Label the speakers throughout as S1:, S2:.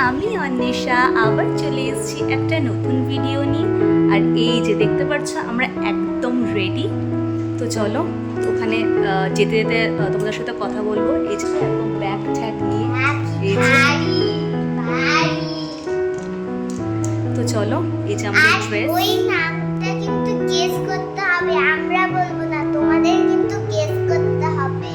S1: আমি অন্বেষা আবার চলে এসেছি একটা নতুন ভিডিও নিয়ে। আর এই যে দেখতে পাচ্ছ আমরা একদম রেডি। তো চলো ওখানে যেতে যেতে তোমাদের সাথে কথা বলবো। এই যে একদম ব্যাগ ট্যাগ নিয়ে এই যে, তো চলো এই যে আমাদের ড্রেস।
S2: ওই নামটা কিন্তু গেস করতে হবে, আমরা বলবো না, তোমাদের কিন্তু গেস করতে হবে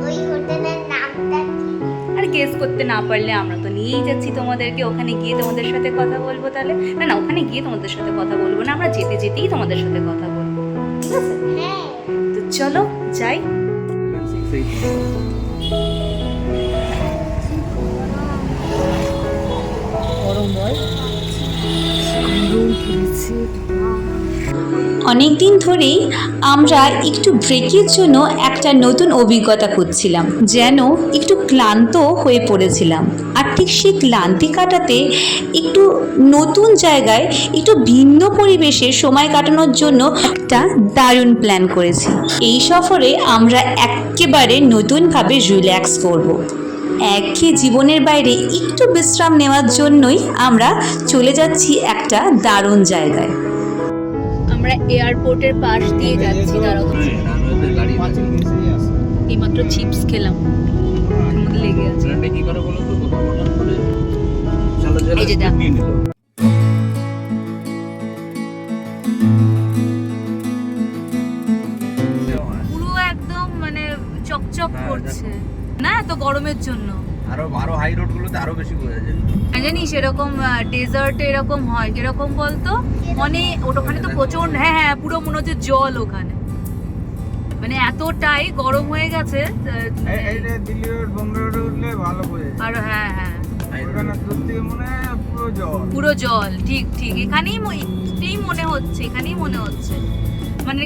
S2: ওই হোটেলের নামটা কি।
S1: আর গেস করতে না পারলে আমরা তো নিয়েই যাচ্ছি তোমাদেরকে, ওখানে গিয়ে তোমাদের সাথে কথা বলবো। তাহলে না না, ওখানে গিয়ে তোমাদের সাথে কথা বলবো না, আমরা যেতে যেতেই তোমাদের সাথে কথা বলবো, ঠিক আছে?
S2: হ্যাঁ,
S1: তো চলো যাই। অনেক দিন ধরেই আমরা একটু ব্রেকের জন্য একটা নতুন অভিজ্ঞতা খুঁজছিলাম, যেন একটু ক্লান্ত হয়ে পড়েছিলাম। আর ঠিক সেই ক্লান্তি কাটাতে একটু নতুন জায়গায় একটু ভিন্ন পরিবেশে সময় কাটানোর জন্য একটা দারুণ প্ল্যান করেছি। এই সফরে আমরা একেবারে নতুনভাবে রিল্যাক্স করব। একঘেয়ে জীবনের বাইরে একটু বিশ্রাম নেওয়ার জন্যই আমরা চলে যাচ্ছি একটা দারুণ জায়গায়। আমরা এয়ারপোর্টের পাশ দিয়ে যাচ্ছি। এইমাত্র চিপস খেলাম, লেগে আছে। এই যে দেখ, পুরো একদম মানে চকচক করছে না এত গরমের জন্য।
S3: আরো হাই রোড গুলোতে আরো বেশি বোঝা যায়।
S1: জানিস এরকম ডেজার্টে এরকম হয়, কিরকম বলতো, মানে ওখানে তো প্রচন্ড, হ্যাঁ হ্যাঁ, পুরো মনে হচ্ছে জল ওখানে, মানে এতটাই গরম হয়ে গেছে।
S3: এইটা দিল্লি রোড বোম্বে রোড উঠলে ভালো বোঝা যায়।
S1: আর হ্যাঁ হ্যাঁ,
S3: ওখানে সত্যি মনে হয় পুরো জল,
S1: পুরো জল। ঠিক ঠিক, এখানেই মনে হচ্ছে, এখানেই মনে হচ্ছে। মানে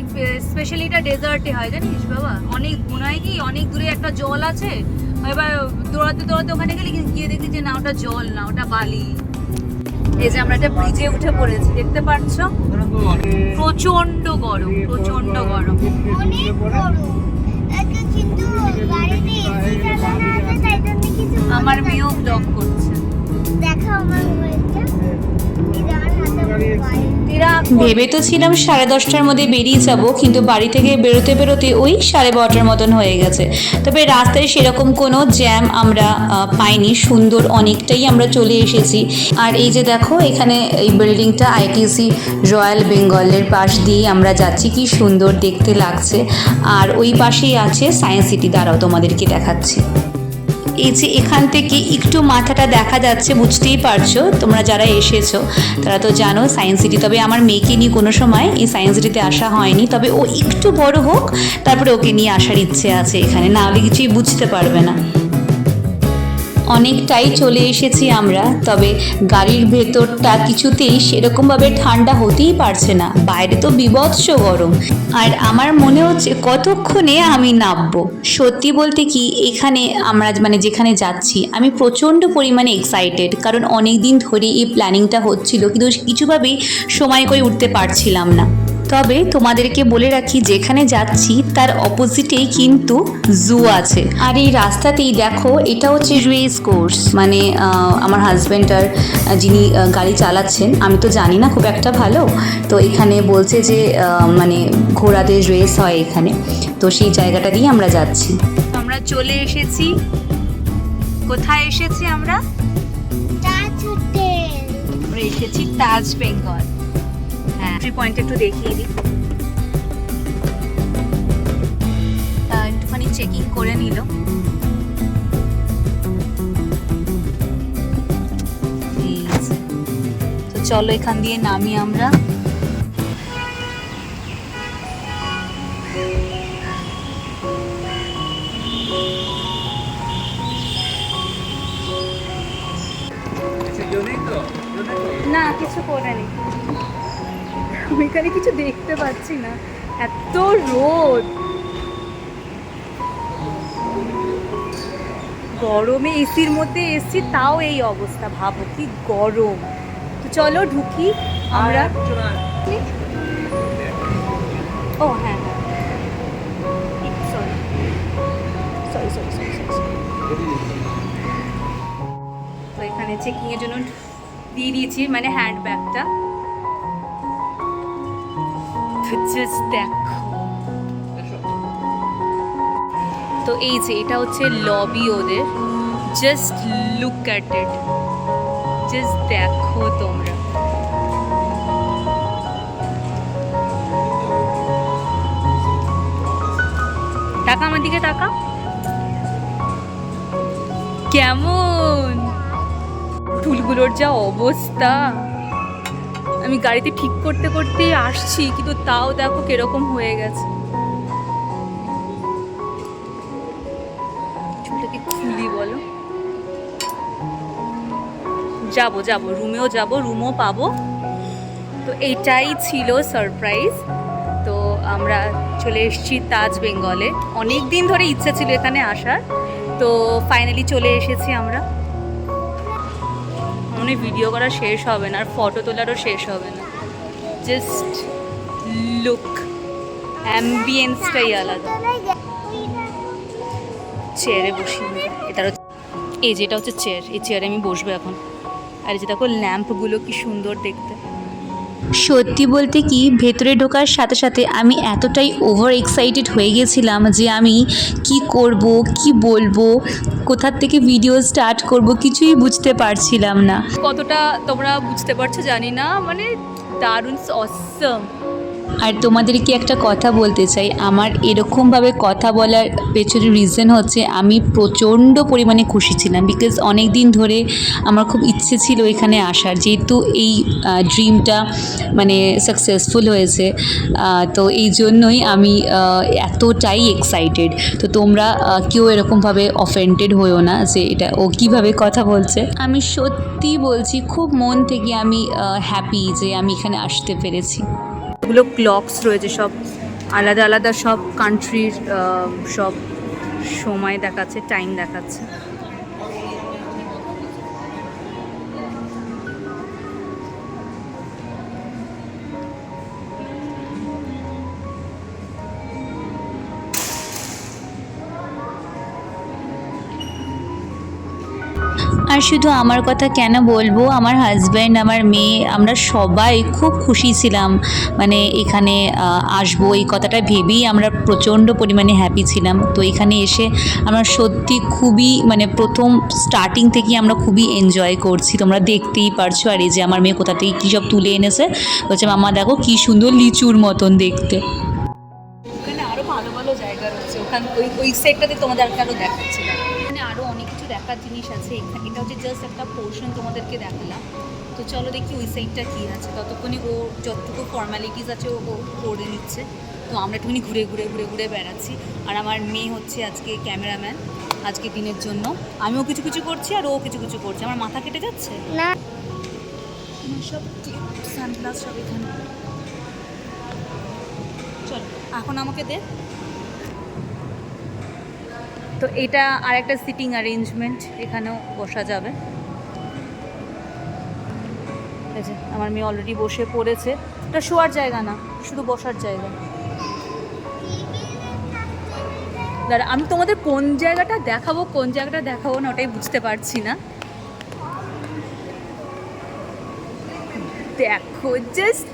S1: স্পেশালি এটা ডেজার্টে হয়, জানিস বাবা। অনেক মনে হয় কি অনেক দূরে একটা জল আছে, এবার দৌড়াতে দৌড়াতে ওখানে গেলে গিয়ে দেখি যে না ওটা জল না, ওটা বালি। এই যে আমরা একটা ব্রিজে উঠে পড়েছি, দেখতে পাচ্ছ? প্রচন্ড গরম, প্রচন্ড গরম।
S2: অনেক বড়। আচ্ছা, কিন্তু গাড়িতে এসি চালানো আছে, তাই জন্য কিছু
S1: আমার মেয়েও ব্লগ করছে।
S2: দেখো আমার মোবাইলটা, এই যে আমার হাতে মোবাইল।
S1: ভেবে তো ছিলাম 10:30টার মধ্যে বেরিয়ে যাব, কিন্তু বাড়ি থেকে বেরোতে বেরোতে ওই 12:30টার মতন হয়ে গেছে। তবে রাস্তায় সেরকম কোনো জ্যাম আমরা পাইনি, সুন্দর অনেকটাই আমরা চলে এসেছি। আর এই যে দেখো এখানে এই বিল্ডিংটা আইটিসি রয়্যাল বেঙ্গলের পাশ দিয়ে আমরা যাচ্ছি, কি সুন্দর দেখতে লাগছে। আর ওই পাশেই আছে সায়েন্স সিটি, দাঁড়াও তোমাদেরকে দেখাচ্ছি। এই যে এখান থেকে একটু মাথাটা দেখা যাচ্ছে, বুঝতেই পারছো তোমরা যারা এসেছো তারা তো জানো সায়েন্স সিটি। তবে আমার মেয়েকে নিয়ে কোনো সময় এই সায়েন্স সিটিতে আসা হয়নি, তবে ও একটু বড় হোক তারপরে ওকে নিয়ে আসার ইচ্ছে আছে এখানে, না হলে কিছুই বুঝতে পারবে না। অনেকটাই চলে এসেছি আমরা, তবে গাড়ির ভেতরটা কিছুতেই সেরকমভাবে ঠান্ডা হতেই পারছে না, বাইরে তো বীভৎস গরম। আর আমার মনে হচ্ছে কতক্ষণে আমি নামবো। সত্যি বলতে কি এখানে আমরা মানে যেখানে যাচ্ছি আমি প্রচণ্ড পরিমাণে এক্সাইটেড, কারণ অনেক দিন ধরে এই প্ল্যানিংটা হচ্ছিল, কিন্তু কিছুভাবেই সময় করে উঠতে পারছিলাম না। তবে তোমাদেরকে বলে রাখি, যেখানে যাচ্ছি তার অপোজিটেই কিন্তু জু আছে। আর এই রাস্তাতেই দেখো, এটা হচ্ছে রেস কোর্স, মানে আমার হাজব্যান্ড আর যিনি গাড়ি চালাচ্ছেন, আমি তো জানি না খুব একটা ভালো, তো এখানে বলছে যে মানে ঘোড়াদের রেস হয় এখানে, তো সেই জায়গাটা দিয়ে আমরা যাচ্ছি। আমরা চলে এসেছি। কোথায় এসেছি আমরা?
S2: তাজ হোটেল।
S1: আমরা এসেছি তাজ বেঙ্গল। হ্যাঁ, এন্ট্রি পয়েন্ট একটু দেখিয়ে দিই। একটুখানি চেকিং করে নিল। তো চলো এখান দিয়ে নামি আমরা। না কিছু করেনি, আমি এখানে কিছু দেখতে পাচ্ছি না, এত রোদ, গরমে এসির মধ্যে এসছি তাও এই অবস্থা, ভাবো কি গরম। তো চলো ঢুকি আমরা। ও হ্যাঁ হ্যাঁ, sorry sorry sorry sorry sorry. এখানে চেকিংয়ের জন্য দিয়ে দিয়েছি, মানে হ্যান্ড ব্যাগটা। জাস্ট দেখো, তো এই যে এটা হচ্ছে লবি ওদের। Just look at it, just দেখো তোমরা। টাকা আমার দিকে, টাকা কেমন ফুলগুলোর যা অবস্থা। আমি গাড়িতে ঠিক করতে করতে আসছি, কিন্তু তাও দেখো কিরকম হয়ে গেছে। চুলটাকে খুলি বলো। যাবো রুমেও যাবো, রুমও পাবো। তো এইটাই ছিল সারপ্রাইজ। তো আমরা চলে এসেছি তাজ বেঙ্গলে। অনেক দিন ধরে ইচ্ছা ছিল এখানে আসার, তো ফাইনালি চলে এসেছি আমরা। মনে ভিডিও করা শেষ হবে না, আর ফটো তোলারও শেষ হবে না। জাস্ট লুক, অ্যাম্বিয়েন্সটাই আলাদা। চেয়ারে বসি, এটার এই যেটা হচ্ছে চেয়ার, এই চেয়ারে আমি বসবো এখন। আর যে দেখো ল্যাম্পগুলো কি সুন্দর দেখতে। সত্যি বলতে কি, ভেতরে ঢোকার সাথে সাথে আমি এতটাই ওভার এক্সাইটেড হয়ে গেছিলাম যে আমি কি করব, কি বলবো, কোথার থেকে ভিডিও স্টার্ট করব কিছুই বুঝতে পারছিলাম না। কতটা তোমরা বুঝতে পারছো জানি না, মানে দারুণ অসম। আর তোমাদেরকে একটা কথা বলতে চাই, আমার এরকমভাবে কথা বলার পেছনে রিজন হচ্ছে আমি প্রচণ্ড পরিমাণে খুশি ছিলাম, বিকজ অনেক দিন ধরে আমার খুব ইচ্ছে ছিল এখানে আসার, যেহেতু এই ড্রিমটা মানে সাকসেসফুল হয়েছে। তো এই জন্যই আমি এতটাই এক্সাইটেড। তো তোমরা কেউ এরকমভাবে অফেন্ডেড হয়েও না যে এটা ও কীভাবে কথা বলছে। আমি সত্যি বলছি, খুব মন থেকে আমি হ্যাপি যে আমি এখানে আসতে পেরেছি। এগুলো ক্লকস রয়েছে, সব আলাদা আলাদা, সব কান্ট্রির সব সময় দেখাচ্ছে, টাইম দেখাচ্ছে। আর শুধু আমার কথা কেন বলবো, আমার হাজব্যান্ড, আমার মেয়ে, আমরা সবাই খুব খুশি ছিলাম মানে এখানে আসবো, এই কথাটা ভেবেই আমরা প্রচণ্ড পরিমাণে হ্যাপি ছিলাম। তো এখানে এসে আমরা সত্যি খুবই মানে প্রথম স্টার্টিং থেকেই আমরা খুবই এনজয় করছি, তোমরা দেখতেই পারছো। আর এই যে আমার মেয়ে কোথা থেকে কী সব তুলে এনেছে, বলছে মামা দেখো কী সুন্দর লিচুর মতন দেখতে। ওখানে আরও ভালো ভালো জায়গা রয়েছে, ওখানে ওই সেটটাতে তোমাদেরকে আরও দেখাচ্ছিলাম। এখানে আরও অনেক কিছু দেখার জিনিস আছে। এখানে এটা হচ্ছে জাস্ট একটা পোর্শন তোমাদেরকে দেখালাম। তো চলো দেখি ওই সাইডটা কী আছে। ততক্ষণে ও যতটুকু ফর্মালিটিস আছে ও করে নিচ্ছে। তো আমরা একটুখানি ঘুরে ঘুরে ঘুরে ঘুরে বেড়াচ্ছি। আর আমার মেয়ে হচ্ছে আজকে ক্যামেরাম্যান আজকে দিনের জন্য। আমিও কিছু কিছু করছি আর ও কিছু কিছু করছে। আমার মাথা কেটে যাচ্ছে
S2: না,
S1: সব সানগ্লাস সব এখানে। চলো এখন আমাকে দে। তো এটা আর একটা সিটিং অ্যারেঞ্জমেন্ট, এখানেও বসা যাবে। এই যে আমার মেয়ে অলরেডি বসে পড়েছে। এটা শোয়ার জায়গা না, শুধু বসার জায়গা। দাঁড়া, আমি তোমাদের কোন জায়গাটা দেখাবো না ওটাই বুঝতে পারছি না। দেখো জাস্ট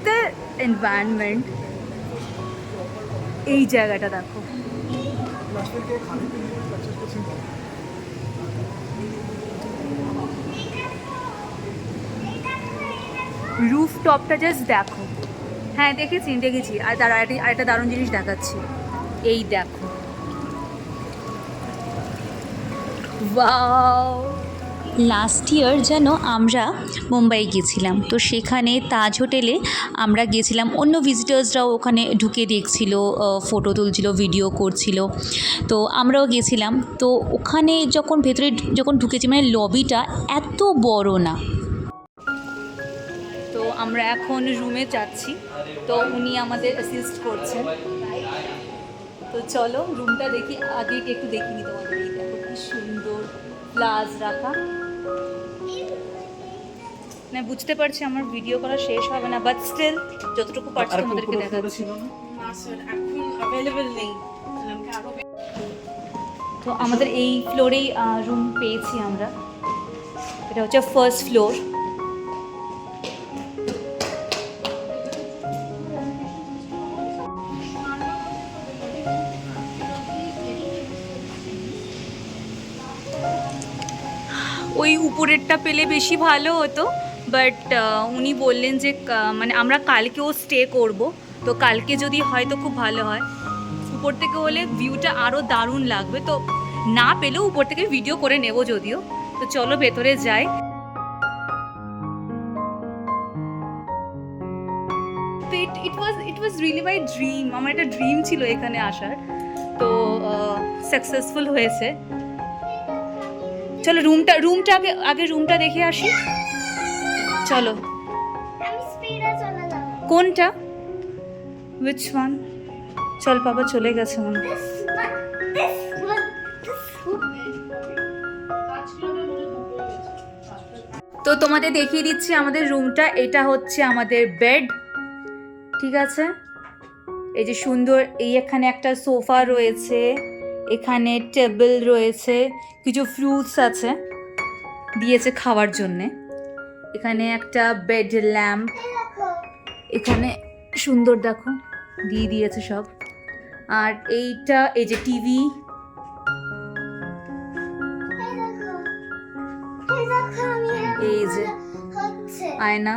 S1: দ্য এনভায়রনমেন্ট, এই জায়গাটা দেখো। রুফ টপটা জাস্ট দেখো। হ্যাঁ দেখেছি। আর আরেকটা দারুণ জিনিস দেখাচ্ছি, এই দেখো। ওয়াও, লাস্ট ইয়ার যেন আমরা মুম্বাই গেছিলাম, তো সেখানে তাজ হোটেলে আমরা গেছিলাম। অন্য ভিজিটার্সরাও ওখানে ঢুকে দেখছিল, ফটো তুলছিল, ভিডিও করছিল। তো আমরাও গেছিলাম। তো ওখানে ভেতরে যখন ঢুকেছি, মানে লবিটা এত বড় না। তো আমরা এখন রুমে যাচ্ছি, তো উনি আমাদের অ্যাসিস্ট করছেন। তো চলো রুমটা দেখি, আগে একটু দেখিনি তোমাদের। এই দেখো কি সুন্দর গ্লাস রাখা। না বুঝতে পারছি আমার ভিডিও করা শেষ হবে না, বাট স্টিল যতটুকু পারছি তোমাদেরকে দেখাচ্ছি। তো আমাদের এই ফ্লোরেই রুম পেয়েছি আমরা। এটা হচ্ছে ফার্স্ট ফ্লোর। ওই উপরেরটা পেলে বেশি ভালো হতো, বাট উনি বললেন যে মানে আমরা কালকেও স্টে করব, তো কালকে যদি হয় তো খুব ভালো হয়। উপর থেকে হলে ভিউটা আরও দারুণ লাগবে, তো না পেলেও উপর থেকে ভিডিও করে নেব যদিও। তো চলো ভেতরে যাই। ইট ওয়াজ রিয়েলি মাই ড্রিম। আমার একটা ড্রিম ছিল এখানে আসার, তো সাকসেসফুল হয়েছে। চলো রুমটা আগে রুমটা দেখে আসি। চলো।
S2: আমি স্পিডে চলে যাব।
S1: কোনটা? Which one? চল বাবা চলে গেছে মনে হয়। তো তোমাদের দেখিয়ে দিচ্ছি আমাদের রুমটা। এটা হচ্ছে আমাদের বেড, ঠিক আছে। এই যে সুন্দর, এই এখানে একটা সোফা রয়েছে, এখানে টেবিল রয়েছে, কিছু ফ্রুটস আছে দিয়েছে খাওয়ার জন্যে। এখানে একটা বেড ল্যাম্প, এখানে সুন্দর দেখো দিয়ে দিয়েছে সব। আর এইটা এই যে টিভি, এই যে আয়না,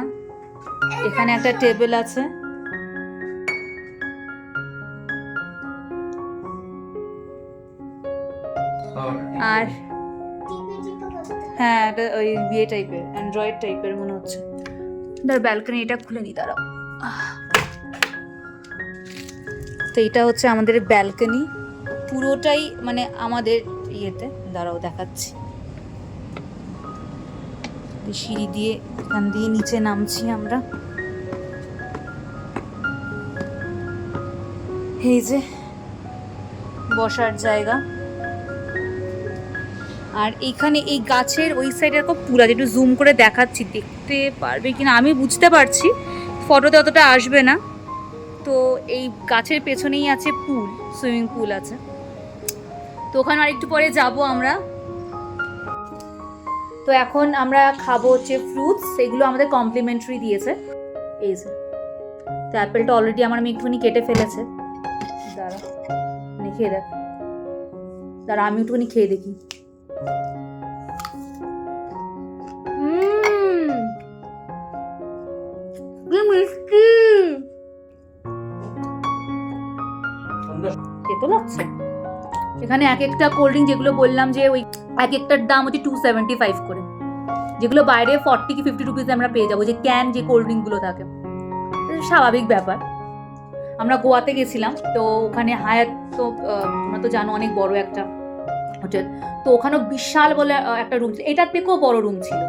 S1: এখানে একটা টেবিল আছে। আর হ্যাঁ এটা ওই বিয়ে টাইপের, অ্যান্ড্রয়েড টাইপের মনে হচ্ছে। ব্যালকনি এটা খুলে নি, দাঁড়াও। তো এটা হচ্ছে আমাদের ব্যালকনি, পুরোটাই মানে আমাদের ইয়েতে। দাঁড়াও দেখাচ্ছি। সিঁড়ি দিয়ে এখান দিয়ে নিচে নামছি আমরা। এই যে বসার জায়গা। আর এইখানে এই গাছের ওই সাইডে খুব পুল আছে, একটু জুম করে দেখাচ্ছি, দেখতে পারবে কিনা আমি বুঝতে পারছি, ফটোতে অতটা আসবে না। তো এই গাছের পেছনেই আছে পুল, সুইমিং পুল আছে। তো ওখানে আরেকটু পরে যাব আমরা। তো এখন আমরা খাবো হচ্ছে ফ্রুটস, সেগুলো আমাদের কমপ্লিমেন্টারি দিয়েছে। এই যে তো অ্যাপেলটা অলরেডি আমার আমি একটুখানি কেটে ফেলেছে। দাঁড়া খেয়ে দেখ, দাঁড়া আমি একটুখানি খেয়ে দেখি। মিষ্টি খেতে লাগছে। এখানে এক একটা কোল্ড ড্রিঙ্ক যেগুলো বললাম যে ওই এক একটার দাম হচ্ছে 275 করে, যেগুলো বাইরে 40 কি 50 রুপিস আমরা পেয়ে যাবো, যে ক্যান যে কোল্ড ড্রিঙ্কগুলো থাকে। স্বাভাবিক ব্যাপার। আমরা গোয়াতে গেছিলাম, তো ওখানে হায়াত, তো তোমরা তো জানো অনেক বড় একটা হোটেল, তো ওখানেও বিশাল বলে একটা রুম ছিল, এটার থেকেও বড় রুম ছিল।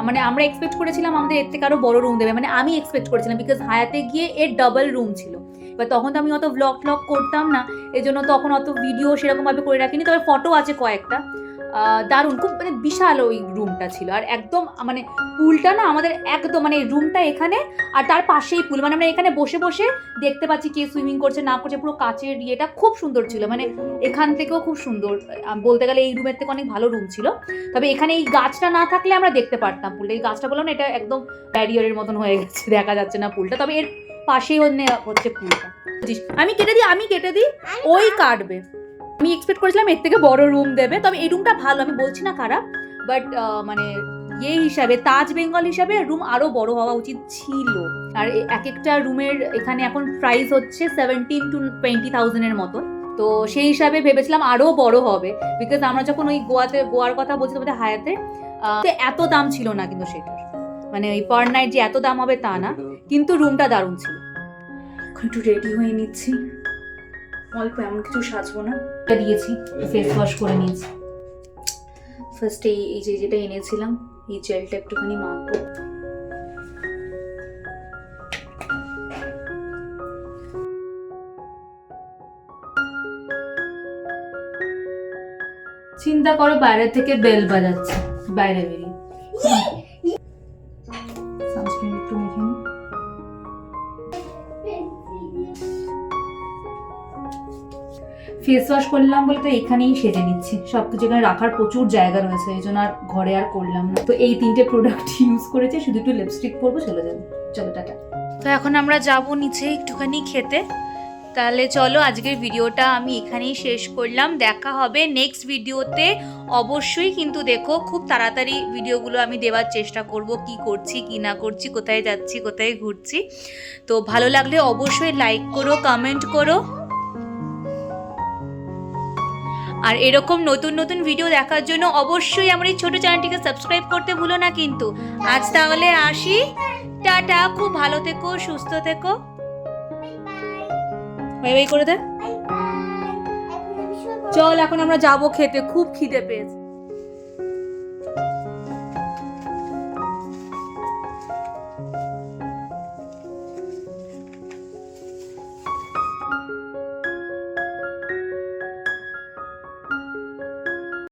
S1: মানে আমরা এক্সপেক্ট করেছিলাম আমাদের এর থেকে আরো বড় রুম দেবে, মানে আমি এক্সপেক্ট করেছিলাম, বিকজ হায়াতে গিয়ে এর ডাবল রুম ছিল। এবার তখন তো আমি অত ব্লগ করতাম না, এই জন্য তখন অত ভিডিও সেরকমভাবে করে রাখিনি, তবে ফটো আছে কয়েকটা। দারুণ, খুব মানে বিশাল ওই রুমটা ছিল। আর একদম মানে পুলটা না আমাদের একদম মানে রুমটা এখানে, আর তার পাশেই পুল, মানে আমরা এখানে বসে বসে দেখতে পাচ্ছি কে সুইমিং করছে না করছে, পুরো কাচের ইয়েটা খুব সুন্দর ছিল। মানে এখান থেকেও খুব সুন্দর, বলতে গেলে এই রুমের থেকে অনেক ভালো রুম ছিল। তবে এখানে এই গাছটা না থাকলে আমরা দেখতে পারতাম পুলটা। এই গাছটা বললাম না, এটা একদম ব্যারিয়ারের মতন হয়ে গেছে, দেখা যাচ্ছে না পুলটা। তবে এর পাশেই হচ্ছে পুলটা। আমি কেটে দিই, ওই কাটবে। আমি এক্সপেক্ট করেছিলাম এর থেকে বড় রুম দেবে, তবে এই রুমটা ভালো, আমি বলছি না খারাপ, বাট মানে এই হিসাবে তাজ বেঙ্গল হিসাবে রুম আরো বড় হওয়া উচিত ছিল। আর এক একটা রুমের এখানে এখন প্রাইস হচ্ছে 17 to 20,000 মতন। তো সেই হিসাবে ভেবেছিলাম আরো বড় হবে, বিকজ আমরা যখন ওই গোয়ার কথা বলছি তোমাদের হায়াতে, এত দাম ছিল না কিন্তু সেটার, মানে ওই পার নাইট যে এত দাম হবে তা না, কিন্তু রুমটা দারুণ ছিল। একটু রেডি হয়ে নিচ্ছি, অল্প, এমন কিছু সাজবো না। দিয়েছি, ফেস ওয়াশ করে নিয়েছি। ফার্স্টে এই যে যেটা এনেছিলাম, এই জেলটা একটুখানি মাখবো। চিন্তা করো বাইরে থেকে বেল বাজাচ্ছে, বাইরে বেরিয়ে। সানস্ক্রিন একটু মেখে নিই।
S4: ফেস ওয়াশ করলাম বলে তো এখানেই সেজে নিচ্ছি, সব কিছু এখানে রাখার প্রচুর জায়গা রয়েছে, এই জন্য আর ঘরে আর করলাম না। তো এই 3টে প্রোডাক্ট ইউজ করেছি, শুধু একটু লিপস্টিক পরবো, চলে যাবে। চলো টাটা। তো এখন আমরা যাব নিচে একটুখানি খেতে। তাহলে চলো আজকের ভিডিওটা আমি এখানেই শেষ করলাম, দেখা হবে নেক্সট ভিডিওতে। অবশ্যই কিন্তু দেখো, খুব তাড়াতাড়ি ভিডিওগুলো আমি দেওয়ার চেষ্টা করব, কি করছি কি না করছি, কোথায় যাচ্ছি কোথায় ঘুরছি। তো ভালো লাগলে অবশ্যই লাইক করো, কমেন্ট করো, আর এরকম নতুন নতুন ভিডিও দেখার জন্য অবশ্যই আমার এই ছোট চ্যানেলটিকে সাবস্ক্রাইব করতে ভুলো না কিন্তু। আজ তাহলে আসি, টাটা, খুব ভালো থেকো, সুস্থ থেকো, বাই বাই করে দে। চল এখন আমরা যাবো খেতে, খুব খিদে পেয়েছে।